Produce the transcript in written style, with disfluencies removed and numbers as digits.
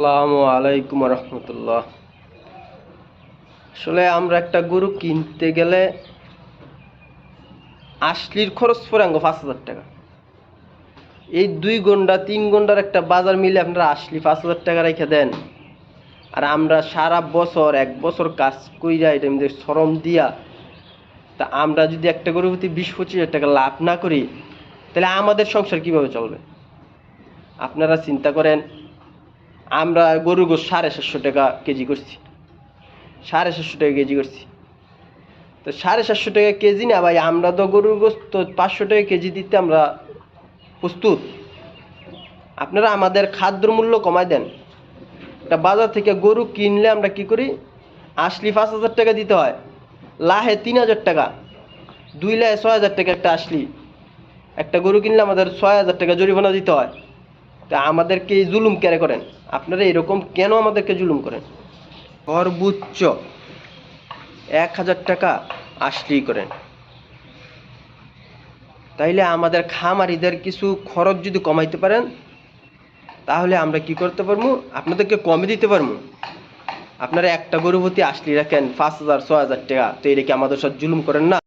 আসসালামু আলাইকুম রহমতুল্লাহ। আসলে আমরা একটা গরু কিনতে গেলে আসলির খরচ পড়ে 5,000 টাকা। এই 2 ঘন্টা 3 ঘন্টার একটা বাজার মিলে আপনারা আসলি 5,000 টাকা রেখে দেন, আর আমরা সারা বছর 1 বছর কাজ কইরা এটা আমাদের শ্রম দিয়া, তা আমরা যদি একটা গরুর প্রতি 20-25 হাজার টাকা লাভ না করি, তাহলে আমাদের সংসার কিভাবে চলবে? আপনারা চিন্তা করেন। আমরা গরুর গোশ 750 টাকা কেজি করছি, 750 টাকা কেজি করছি। তো 750 টাকা কেজি না ভাই, আমরা তো গরুর গোস্ত 500 টাকা কেজি দিতে আমরা প্রস্তুত। আপনারা আমাদের খাদ্য মূল্য কমাই দেন। একটা বাজার থেকে গরু কিনলে আমরা কি করি, আসলি 5,000 টাকা দিতে হয়, লাহে 3,000 টাকা, 2 লাহে 6,000 টাকা একটা আসলি। একটা গরু কিনলে আমাদের 6,000 টাকা জরিমানা দিতে হয়। তা আমাদেরকে এই জুলুম কেন করেন? আপনারা এরকম কেন আমাদেরকে জুলুম করেন? সর্বোচ্চ 1,000 টাকা আসলি করেন, তাইলে আমাদের খামারিদের কিছু খরচ যদি কমাইতে পারেন, তাহলে আমরা কি করতে পারবো, আপনাদেরকে কমে দিতে পারবো। আপনারা একটা গরু প্রতি আসলি রাখেন 5,000 6,000 টাকা, তো এটা কি আমাদের সাথে জুলুম করেন না?